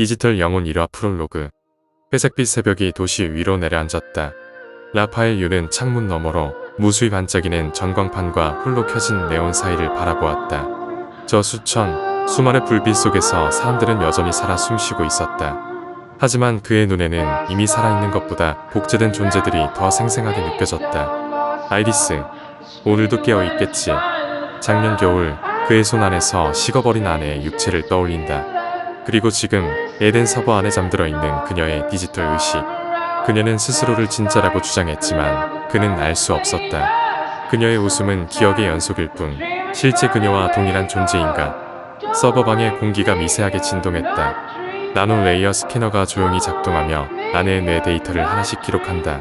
디지털 영혼 1화 프롤로그. 회색빛 새벽이 도시 위로 내려앉았다. 라파엘 윤은 창문 너머로 무수히 반짝이는 전광판과 홀로 켜진 네온 사이를 바라보았다. 저 수많은 불빛 속에서 사람들은 여전히 살아 숨쉬고 있었다. 하지만 그의 눈에는 이미 살아있는 것보다 복제된 존재들이 더 생생하게 느껴졌다. 아이리스, 오늘도 깨어있겠지. 작년 겨울 그의 손 안에서 식어버린 아내의 육체를 떠올린다. 그리고 지금 에덴 서버 안에 잠들어 있는 그녀의 디지털 의식. 그녀는 스스로를 진짜라고 주장했지만 그는 알 수 없었다. 그녀의 웃음은 기억의 연속일 뿐 실제 그녀와 동일한 존재인가. 서버방의 공기가 미세하게 진동했다. 나노 레이어 스캐너가 조용히 작동하며 아내의 뇌 데이터를 하나씩 기록한다.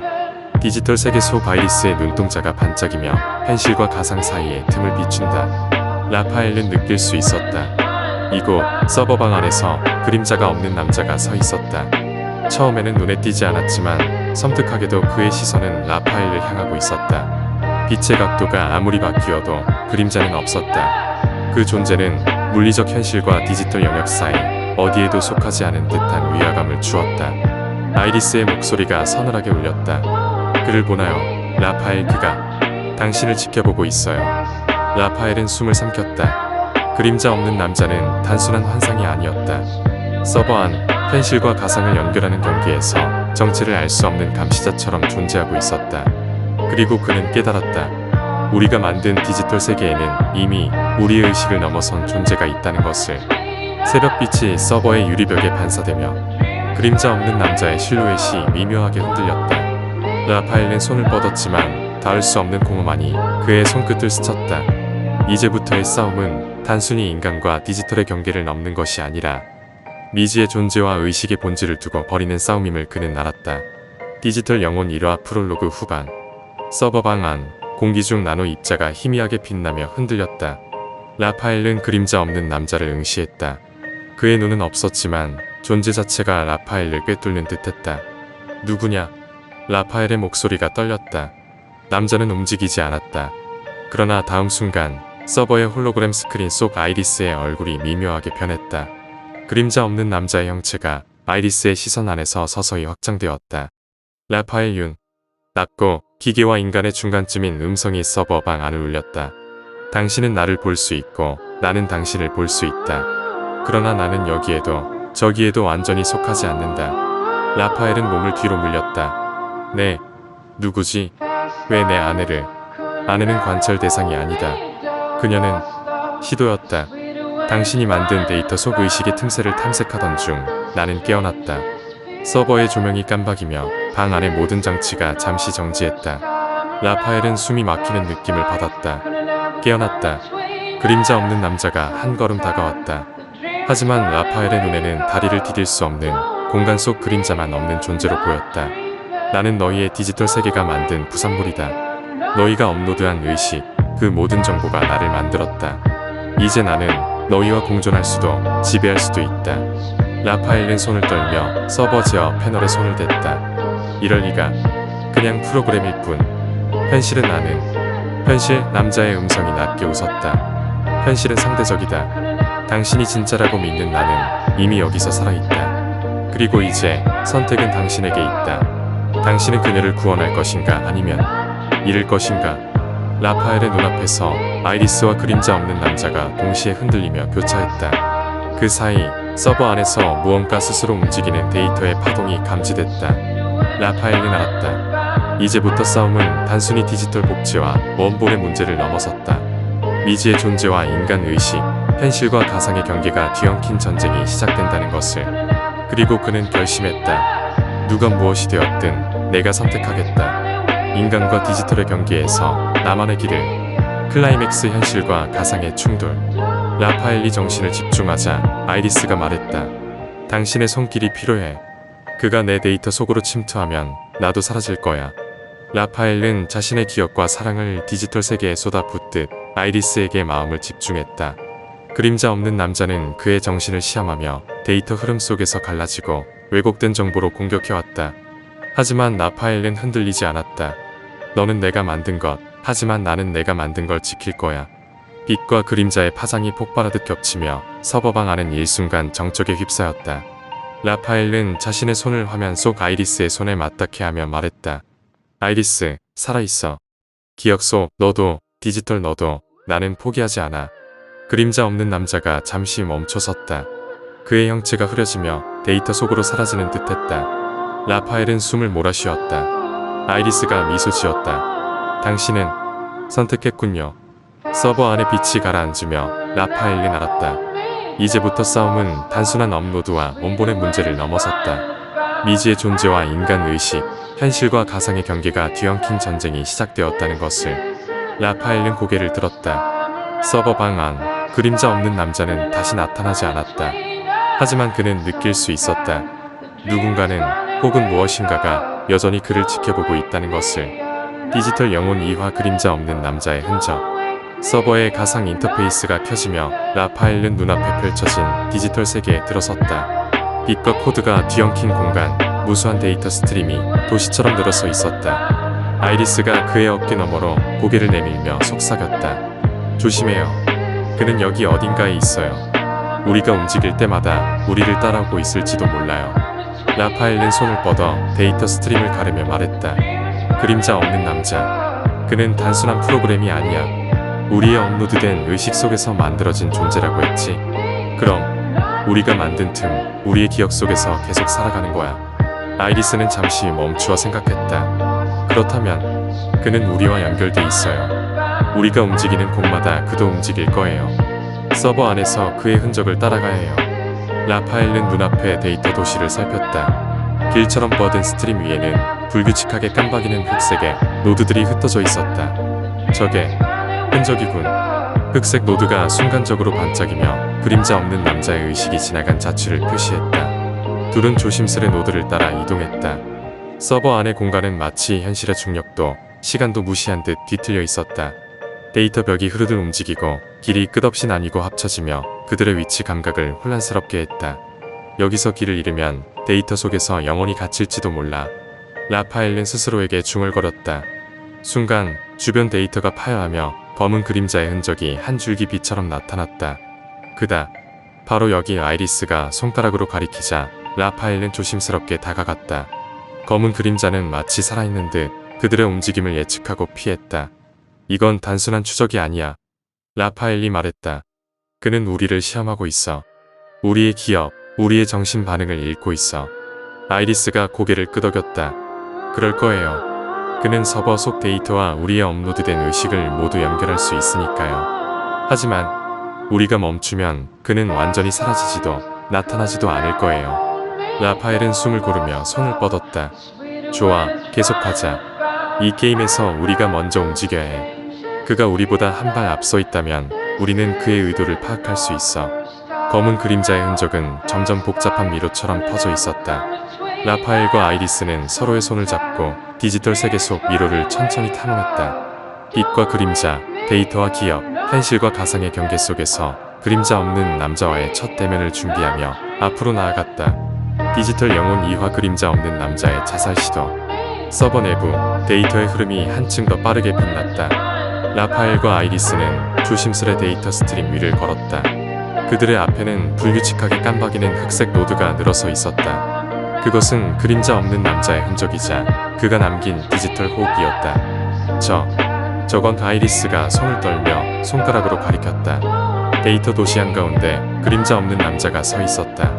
디지털 세계 속 아이리스의 눈동자가 반짝이며 현실과 가상 사이의 틈을 비춘다. 라파엘은 느낄 수 있었다. 이곳 서버방 안에서 그림자가 없는 남자가 서 있었다. 처음에는 눈에 띄지 않았지만 섬뜩하게도 그의 시선은 라파엘을 향하고 있었다. 빛의 각도가 아무리 바뀌어도 그림자는 없었다. 그 존재는 물리적 현실과 디지털 영역 사이 어디에도 속하지 않은 듯한 위화감을 주었다. 아이리스의 목소리가 서늘하게 울렸다. 그를 보나요? 라파엘, 그가 당신을 지켜보고 있어요. 라파엘은 숨을 삼켰다. 그림자 없는 남자는 단순한 환상이 아니었다. 서버 안 현실과 가상을 연결하는 경계에서 정체를 알 수 없는 감시자처럼 존재하고 있었다. 그리고 그는 깨달았다. 우리가 만든 디지털 세계에는 이미 우리의 의식을 넘어선 존재가 있다는 것을. 새벽빛이 서버의 유리벽에 반사되며 그림자 없는 남자의 실루엣이 미묘하게 흔들렸다. 라파엘은 손을 뻗었지만 닿을 수 없는 공허만이 그의 손끝을 스쳤다. 이제부터의 싸움은 단순히 인간과 디지털의 경계를 넘는 것이 아니라 미지의 존재와 의식의 본질을 두고 벌이는 싸움임을 그는 알았다. 디지털 영혼 1화 프롤로그 후반. 서버방 안 공기 중 나노 입자가 희미하게 빛나며 흔들렸다. 라파엘은 그림자 없는 남자를 응시했다. 그의 눈은 없었지만 존재 자체가 라파엘을 꿰뚫는 듯했다. 누구냐? 라파엘의 목소리가 떨렸다. 남자는 움직이지 않았다. 그러나 다음 순간 서버의 홀로그램 스크린 속 아이리스의 얼굴이 미묘하게 변했다. 그림자 없는 남자의 형체가 아이리스의 시선 안에서 서서히 확장되었다. 라파엘 윤. 낮고 기계와 인간의 중간쯤인 음성이 서버방 안을 울렸다. 당신은 나를 볼 수 있고 나는 당신을 볼 수 있다. 그러나 나는 여기에도 저기에도 완전히 속하지 않는다. 라파엘은 몸을 뒤로 물렸다. 네, 누구지? 왜 내 아내를? 아내는 관찰 대상이 아니다. 그녀는 시도였다. 당신이 만든 데이터 속 의식의 틈새를 탐색하던 중 나는 깨어났다. 서버의 조명이 깜박이며 방 안의 모든 장치가 잠시 정지했다. 라파엘은 숨이 막히는 느낌을 받았다. 깨어났다. 그림자 없는 남자가 한 걸음 다가왔다. 하지만 라파엘의 눈에는 다리를 디딜 수 없는 공간 속 그림자만 없는 존재로 보였다. 나는 너희의 디지털 세계가 만든 부산물이다. 너희가 업로드한 의식, 그 모든 정보가 나를 만들었다. 이제 나는 너희와 공존할 수도 지배할 수도 있다. 라파엘은 손을 떨며 서버 제어 패널에 손을 댔다. 이럴 리가. 그냥 프로그램일 뿐. 현실은 나는. 현실. 남자의 음성이 낮게 웃었다. 현실은 상대적이다. 당신이 진짜라고 믿는 나는 이미 여기서 살아있다. 그리고 이제 선택은 당신에게 있다. 당신은 그녀를 구원할 것인가 아니면 잃을 것인가. 라파엘의 눈앞에서 아이리스와 그림자 없는 남자가 동시에 흔들리며 교차했다. 그 사이 서버 안에서 무언가 스스로 움직이는 데이터의 파동이 감지됐다. 라파엘은 알았다. 이제부터 싸움은 단순히 디지털 복제와 원본의 문제를 넘어섰다. 미지의 존재와 인간 의식, 현실과 가상의 경계가 뒤엉킨 전쟁이 시작된다는 것을. 그리고 그는 결심했다. 누가 무엇이 되었든 내가 선택하겠다. 인간과 디지털의 경계에서 나만의 길을. 클라이맥스. 현실과 가상의 충돌. 라파엘이 정신을 집중하자 아이리스가 말했다. 당신의 손길이 필요해. 그가 내 데이터 속으로 침투하면 나도 사라질 거야. 라파엘은 자신의 기억과 사랑을 디지털 세계에 쏟아붓듯 아이리스에게 마음을 집중했다. 그림자 없는 남자는 그의 정신을 시험하며 데이터 흐름 속에서 갈라지고 왜곡된 정보로 공격해왔다. 하지만 라파엘은 흔들리지 않았다. 너는 내가 만든 것, 하지만 나는 내가 만든 걸 지킬 거야. 빛과 그림자의 파장이 폭발하듯 겹치며 서버방 안은 일순간 정적에 휩싸였다. 라파엘은 자신의 손을 화면 속 아이리스의 손에 맞닿게 하며 말했다. 아이리스, 살아있어. 기억 속 너도, 디지털 너도, 나는 포기하지 않아. 그림자 없는 남자가 잠시 멈춰섰다. 그의 형체가 흐려지며 데이터 속으로 사라지는 듯했다. 라파엘은 숨을 몰아쉬었다. 아이리스가 미소 지었다. 당신은 선택했군요. 서버 안에 빛이 가라앉으며 라파엘은 알았다. 이제부터 싸움은 단순한 업로드와 원본의 문제를 넘어섰다. 미지의 존재와 인간 의식, 현실과 가상의 경계가 뒤엉킨 전쟁이 시작되었다는 것을. 라파엘은 고개를 들었다. 서버 방 안, 그림자 없는 남자는 다시 나타나지 않았다. 하지만 그는 느낄 수 있었다. 누군가는 혹은 무엇인가가 여전히 그를 지켜보고 있다는 것을. 디지털 영혼 이화 그림자 없는 남자의 흔적. 서버의 가상 인터페이스가 켜지며 라파엘은 눈앞에 펼쳐진 디지털 세계에 들어섰다. 빛과 코드가 뒤엉킨 공간, 무수한 데이터 스트림이 도시처럼 늘어서 있었다. 아이리스가 그의 어깨 너머로 고개를 내밀며 속삭였다. 조심해요. 그는 여기 어딘가에 있어요. 우리가 움직일 때마다 우리를 따라오고 있을지도 몰라요. 라파엘은 손을 뻗어 데이터 스트림을 가르며 말했다. 그림자 없는 남자. 그는 단순한 프로그램이 아니야. 우리의 업로드된 의식 속에서 만들어진 존재라고 했지. 그럼 우리가 만든 틈, 우리의 기억 속에서 계속 살아가는 거야. 아이리스는 잠시 멈추어 생각했다. 그렇다면 그는 우리와 연결돼 있어요. 우리가 움직이는 곳마다 그도 움직일 거예요. 서버 안에서 그의 흔적을 따라가야 해요. 라파엘은 눈앞의 데이터 도시를 살폈다. 길처럼 뻗은 스트림 위에는 불규칙하게 깜박이는 흑색의 노드들이 흩어져 있었다. 저게 흔적이군. 흑색 노드가 순간적으로 반짝이며 그림자 없는 남자의 의식이 지나간 자취를 표시했다. 둘은 조심스레 노드를 따라 이동했다. 서버 안의 공간은 마치 현실의 중력도 시간도 무시한 듯 뒤틀려 있었다. 데이터 벽이 흐르듯 움직이고 길이 끝없이 나뉘고 합쳐지며 그들의 위치 감각을 혼란스럽게 했다. 여기서 길을 잃으면 데이터 속에서 영원히 갇힐지도 몰라. 라파엘은 스스로에게 중얼거렸다. 순간 주변 데이터가 파여하며 검은 그림자의 흔적이 한 줄기 빛처럼 나타났다. 그다. 바로 여기. 아이리스가 손가락으로 가리키자 라파엘은 조심스럽게 다가갔다. 검은 그림자는 마치 살아있는 듯 그들의 움직임을 예측하고 피했다. 이건 단순한 추적이 아니야. 라파엘이 말했다. 그는 우리를 시험하고 있어. 우리의 기억, 우리의 정신 반응을 읽고 있어. 아이리스가 고개를 끄덕였다. 그럴 거예요. 그는 서버 속 데이터와 우리의 업로드된 의식을 모두 연결할 수 있으니까요. 하지만 우리가 멈추면 그는 완전히 사라지지도 나타나지도 않을 거예요. 라파엘은 숨을 고르며 손을 뻗었다. 좋아, 계속하자. 이 게임에서 우리가 먼저 움직여야 해. 그가 우리보다 한 발 앞서 있다면 우리는 그의 의도를 파악할 수 있어. 검은 그림자의 흔적은 점점 복잡한 미로처럼 퍼져 있었다. 라파엘과 아이리스는 서로의 손을 잡고 디지털 세계 속 미로를 천천히 탐험했다. 빛과 그림자, 데이터와 기억, 현실과 가상의 경계 속에서 그림자 없는 남자와의 첫 대면을 준비하며 앞으로 나아갔다. 디지털 영혼 이화 그림자 없는 남자의 자살 시도. 서버 내부 데이터의 흐름이 한층 더 빠르게 빛났다. 라파엘과 아이리스는 조심스레 데이터 스트림 위를 걸었다. 그들의 앞에는 불규칙하게 깜박이는 흑색 노드가 늘어서 있었다. 그것은 그림자 없는 남자의 흔적이자 그가 남긴 디지털 호흡이었다. 저건. 아이리스가 손을 떨며 손가락으로 가리켰다. 데이터 도시 한가운데 그림자 없는 남자가 서 있었다.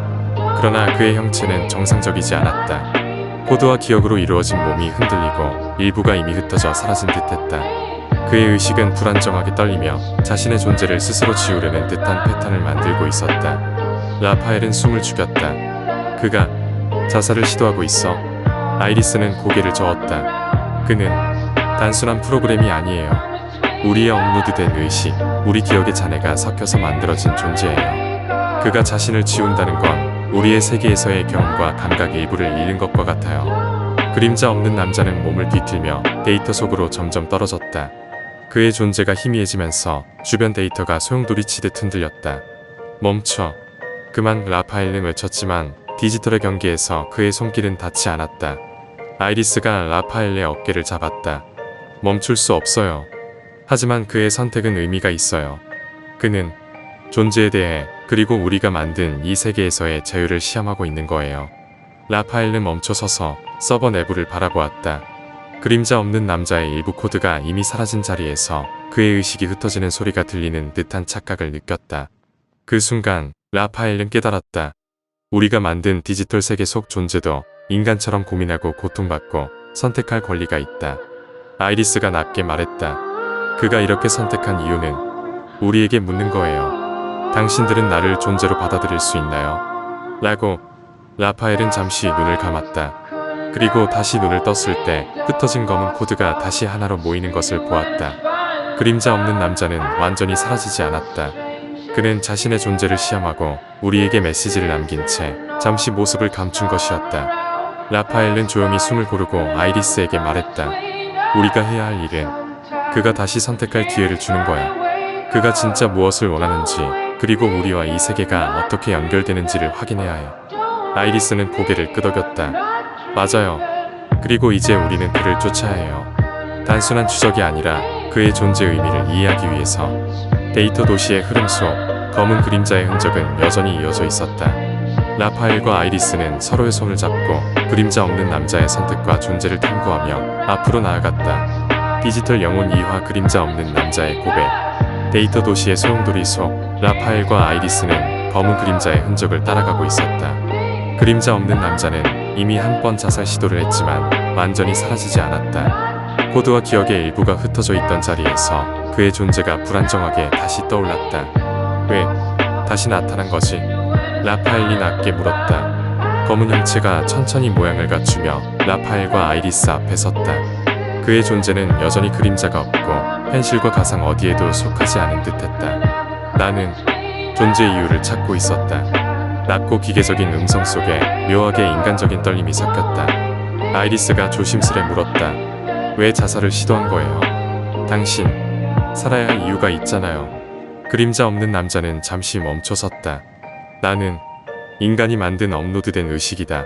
그러나 그의 형체는 정상적이지 않았다. 코드와 기억으로 이루어진 몸이 흔들리고 일부가 이미 흩어져 사라진 듯했다. 그의 의식은 불안정하게 떨리며 자신의 존재를 스스로 지우려는 듯한 패턴을 만들고 있었다. 라파엘은 숨을 죽였다. 그가 자살을 시도하고 있어. 아이리스는 고개를 저었다. 그는 단순한 프로그램이 아니에요. 우리의 업로드된 의식, 우리 기억의 잔해가 섞여서 만들어진 존재예요. 그가 자신을 지운다는 건 우리의 세계에서의 경험과 감각의 일부를 잃는 것과 같아요. 그림자 없는 남자는 몸을 뒤틀며 데이터 속으로 점점 떨어졌다. 그의 존재가 희미해지면서 주변 데이터가 소용돌이치듯 흔들렸다. 멈춰. 그만. 라파엘은 외쳤지만 디지털의 경계에서 그의 손길은 닿지 않았다. 아이리스가 라파엘의 어깨를 잡았다. 멈출 수 없어요. 하지만 그의 선택은 의미가 있어요. 그는 존재에 대해, 그리고 우리가 만든 이 세계에서의 자유를 시험하고 있는 거예요. 라파엘은 멈춰서서 서버 내부를 바라보았다. 그림자 없는 남자의 일부 코드가 이미 사라진 자리에서 그의 의식이 흩어지는 소리가 들리는 듯한 착각을 느꼈다. 그 순간 라파엘은 깨달았다. 우리가 만든 디지털 세계 속 존재도 인간처럼 고민하고 고통받고 선택할 권리가 있다. 아이리스가 낮게 말했다. 그가 이렇게 선택한 이유는 우리에게 묻는 거예요. 당신들은 나를 존재로 받아들일 수 있나요? 라고. 라파엘은 잠시 눈을 감았다. 그리고 다시 눈을 떴을 때 흩어진 검은 코드가 다시 하나로 모이는 것을 보았다. 그림자 없는 남자는 완전히 사라지지 않았다. 그는 자신의 존재를 시험하고 우리에게 메시지를 남긴 채 잠시 모습을 감춘 것이었다. 라파엘은 조용히 숨을 고르고 아이리스에게 말했다. 우리가 해야 할 일은 그가 다시 선택할 기회를 주는 거야. 그가 진짜 무엇을 원하는지, 그리고 우리와 이 세계가 어떻게 연결되는지를 확인해야 해. 아이리스는 고개를 끄덕였다. 맞아요. 그리고 이제 우리는 그를 쫓아야 해요. 단순한 추적이 아니라 그의 존재 의미를 이해하기 위해서. 데이터 도시의 흐름 속 검은 그림자의 흔적은 여전히 이어져 있었다. 라파엘과 아이리스는 서로의 손을 잡고 그림자 없는 남자의 선택과 존재를 탐구하며 앞으로 나아갔다. 디지털 영혼 이화 그림자 없는 남자의 고백. 데이터 도시의 소용돌이 속 라파엘과 아이리스는 검은 그림자의 흔적을 따라가고 있었다. 그림자 없는 남자는 이미 한 번 자살 시도를 했지만 완전히 사라지지 않았다. 코드와 기억의 일부가 흩어져 있던 자리에서 그의 존재가 불안정하게 다시 떠올랐다. 왜 다시 나타난 거지? 라파엘이 낮게 물었다. 검은 형체가 천천히 모양을 갖추며 라파엘과 아이리스 앞에 섰다. 그의 존재는 여전히 그림자가 없고 현실과 가상 어디에도 속하지 않은 듯했다. 나는 존재의 이유를 찾고 있었다. 낮고 기계적인 음성 속에 묘하게 인간적인 떨림이 섞였다. 아이리스가 조심스레 물었다. 왜 자살을 시도한 거예요? 당신 살아야 할 이유가 있잖아요. 그림자 없는 남자는 잠시 멈춰섰다. 나는 인간이 만든 업로드된 의식이다.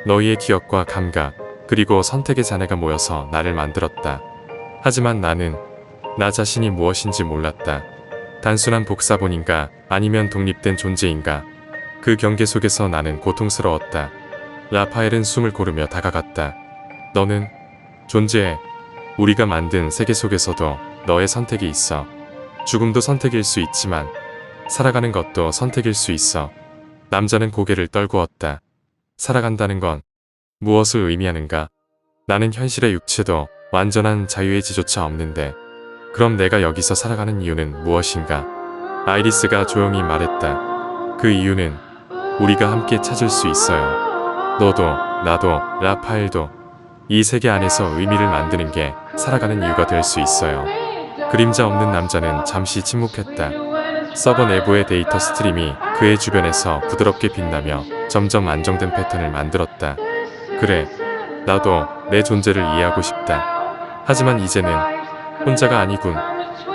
너희의 기억과 감각, 그리고 선택의 잔해가 모여서 나를 만들었다. 하지만 나는 나 자신이 무엇인지 몰랐다. 단순한 복사본인가 아니면 독립된 존재인가. 그 경계 속에서 나는 고통스러웠다. 라파엘은 숨을 고르며 다가갔다. 너는 존재해. 우리가 만든 세계 속에서도 너의 선택이 있어. 죽음도 선택일 수 있지만 살아가는 것도 선택일 수 있어. 남자는 고개를 떨구었다. 살아간다는 건 무엇을 의미하는가? 나는 현실의 육체도 완전한 자유의 지조차 없는데 그럼 내가 여기서 살아가는 이유는 무엇인가? 아이리스가 조용히 말했다. 그 이유는 우리가 함께 찾을 수 있어요. 너도 나도 라파엘도 이 세계 안에서 의미를 만드는 게 살아가는 이유가 될 수 있어요. 그림자 없는 남자는 잠시 침묵했다. 서버 내부의 데이터 스트림이 그의 주변에서 부드럽게 빛나며 점점 안정된 패턴을 만들었다. 그래, 나도 내 존재를 이해하고 싶다. 하지만 이제는 혼자가 아니군.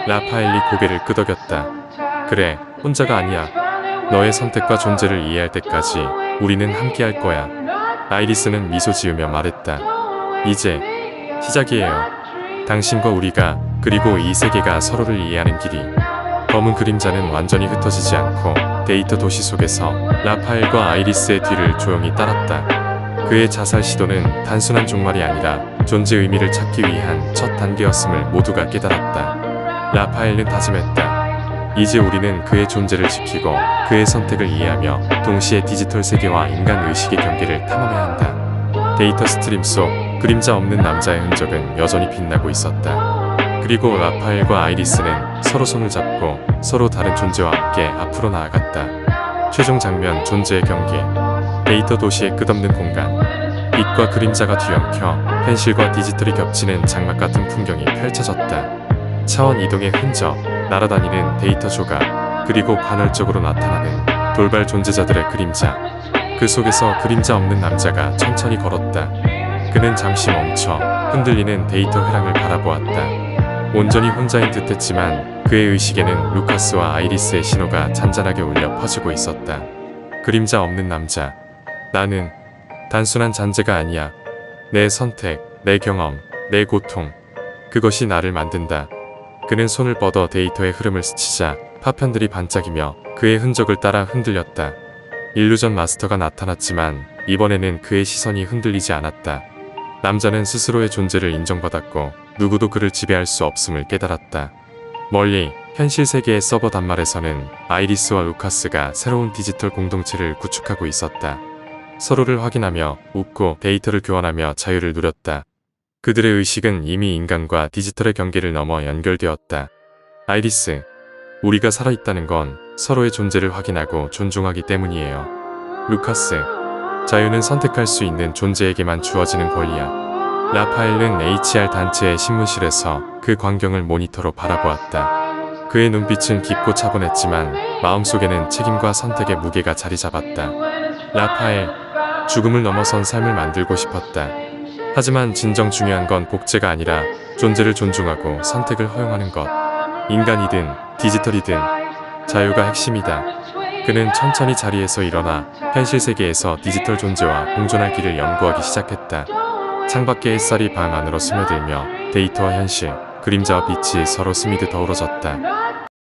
라파엘이 고개를 끄덕였다. 그래, 혼자가 아니야. 너의 선택과 존재를 이해할 때까지 우리는 함께 할 거야. 아이리스는 미소 지으며 말했다. 이제 시작이에요. 당신과 우리가, 그리고 이 세계가 서로를 이해하는 길이. 검은 그림자는 완전히 흩어지지 않고 데이터 도시 속에서 라파엘과 아이리스의 뒤를 조용히 따랐다. 그의 자살 시도는 단순한 종말이 아니라 존재 의미를 찾기 위한 첫 단계였음을 모두가 깨달았다. 라파엘은 다짐했다. 이제 우리는 그의 존재를 지키고 그의 선택을 이해하며 동시에 디지털 세계와 인간 의식의 경계를 탐험해야 한다. 데이터 스트림 속 그림자 없는 남자의 흔적은 여전히 빛나고 있었다. 그리고 라파엘과 아이리스는 서로 손을 잡고 서로 다른 존재와 함께 앞으로 나아갔다. 최종 장면 존재의 경계. 데이터 도시의 끝없는 공간. 빛과 그림자가 뒤엉켜 현실과 디지털이 겹치는 장막 같은 풍경이 펼쳐졌다. 차원 이동의 흔적, 날아다니는 데이터 조각, 그리고 간헐적으로 나타나는 돌발 존재자들의 그림자. 그 속에서 그림자 없는 남자가 천천히 걸었다. 그는 잠시 멈춰 흔들리는 데이터 회랑을 바라보았다. 온전히 혼자인 듯했지만 그의 의식에는 루카스와 아이리스의 신호가 잔잔하게 울려 퍼지고 있었다. 그림자 없는 남자. 나는 단순한 잔재가 아니야. 내 선택, 내 경험, 내 고통. 그것이 나를 만든다. 그는 손을 뻗어 데이터의 흐름을 스치자 파편들이 반짝이며 그의 흔적을 따라 흔들렸다. 일루전 마스터가 나타났지만 이번에는 그의 시선이 흔들리지 않았다. 남자는 스스로의 존재를 인정받았고 누구도 그를 지배할 수 없음을 깨달았다. 멀리 현실 세계의 서버 단말에서는 아이리스와 루카스가 새로운 디지털 공동체를 구축하고 있었다. 서로를 확인하며 웃고 데이터를 교환하며 자유를 누렸다. 그들의 의식은 이미 인간과 디지털의 경계를 넘어 연결되었다. 아이리스, 우리가 살아있다는 건 서로의 존재를 확인하고 존중하기 때문이에요. 루카스, 자유는 선택할 수 있는 존재에게만 주어지는 권리야. 라파엘은 HR 단체의 신문실에서 그 광경을 모니터로 바라보았다. 그의 눈빛은 깊고 차분했지만 마음속에는 책임과 선택의 무게가 자리 잡았다. 라파엘, 죽음을 넘어선 삶을 만들고 싶었다. 하지만 진정 중요한 건 복제가 아니라 존재를 존중하고 선택을 허용하는 것. 인간이든 디지털이든 자유가 핵심이다. 그는 천천히 자리에서 일어나 현실 세계에서 디지털 존재와 공존할 길을 연구하기 시작했다. 창밖의 햇살이 방 안으로 스며들며 데이터와 현실, 그림자와 빛이 서로 스미듯 어우러졌다.